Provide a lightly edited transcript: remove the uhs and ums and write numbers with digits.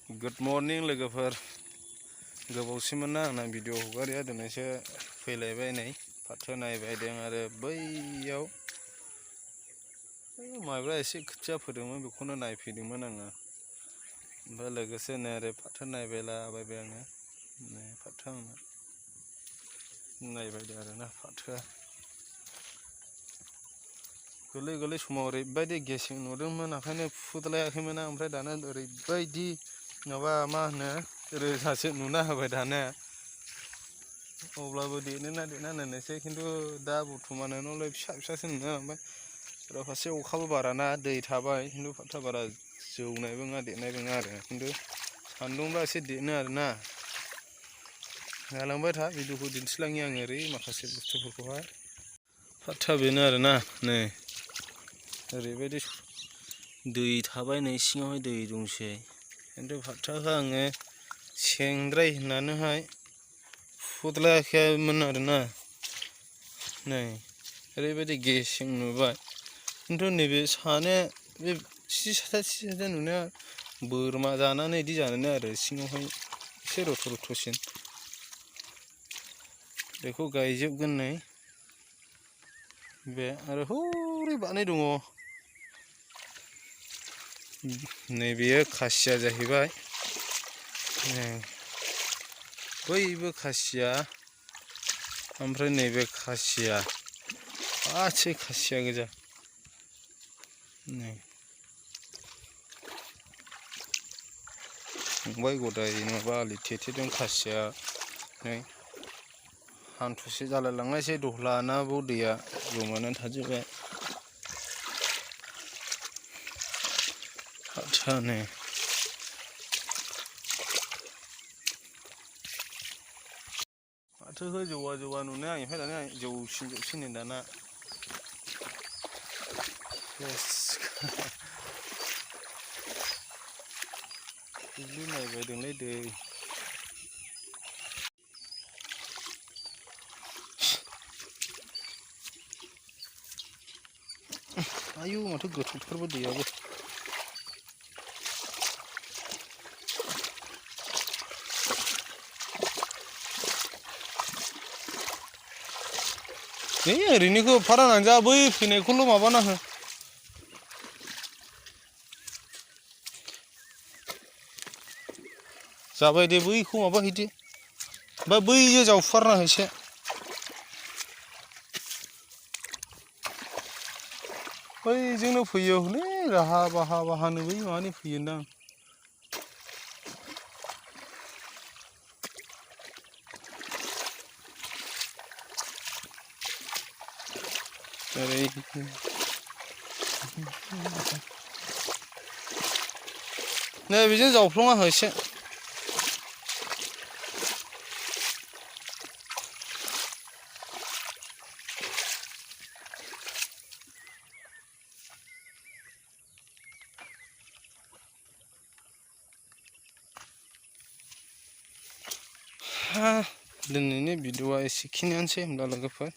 Good morning लोगोफोर गोबावसिमोन आंना video हगारिया दिनैसो फैलायबाय नै फाथो नायबायदों आरो बैयाव माइब्रा एसे खोथिया फोदोंमोन बेखौनो नायफैदोंमोन आङो ओमफ्राय लोगोसे नै ओरै फाथो नायबायलाबायबाय आङो नै फाथो आंना नायबायदों आरोना फाथोआ गोरलै गोरलै समाव ओरैबायदि गेसें नुदोंमोन ओंखायनो फुदलायाखैमोन आं ओमफ्राय दाना ओरैबायदि माबा मा होनो रोजासो नुना होबाय दाना अब्लाबो देरोना देरा नायनोसै खिन्थु दा बर्थमानावलाय फिसा फिसासो नुनो लांबाय आरो फारसे अखाबो बाराना दै थाबाय खिन्थु फाथोआ बारा जौनायबो नङा देरनायबो नङा आरो खिन्थु सान्दुंबा एसे देरो आरोना नायलांबाय था भिडिअखौ दिन्थिलाङि आङो ओरै माखासे बुस्थुफोरखौहाय फाथोआ बेनो आरोना नै ओरैबायदि दै थाबाय नै सिङावहाय दै दंसै खिन्थु फाथोखौ आङो सेंद्राय होननानैहाय फुदलायाखैमोन आरोना नै ओरैबायदि गेसें नुबाय खिन्थु नैबे साने बे सिसा नुनाया बोरमा जानानै बिदि जानानै आरो सिङावहाय एसे रथ' रथ'सिन बेखौ गायजोबगोन नै बे आरो हरै बानाय दङ नैबेयो खासिया जाहैबाय बैबो खासिया ओमफ्राय नैबे खासिया गासै खासिया गोजा नै फंबाय गदाय नङाबा आलि थेथेदों खासिया नै हान्थुसे जालायलांनायसै दहलाना बाव दैया जमानानै थाजोबबाय फाथोआ नै फाथोखौ जौवा नुनाय आंनिफ्राय दाना जौसिन दाना दुब्लि नायबायदोंलै दै आयु माथो गोथौथारबो दैयाबो नै ओरैनोखौ फारानानै जा बै फैनायखौल' माबाना हो जाबाय दे बैखौ माबाहैदो ओमफ्राय बैयो जावफुआरना हो एसे बैजोंनो फैयो हलै राहा बाहानो बै माबानि फैयोदां ओरै नै बेजों जावफ्लंना हो एसे दिनैनि भिडिअआ एसेखिनियानोसै होमब्ला लोगोफोर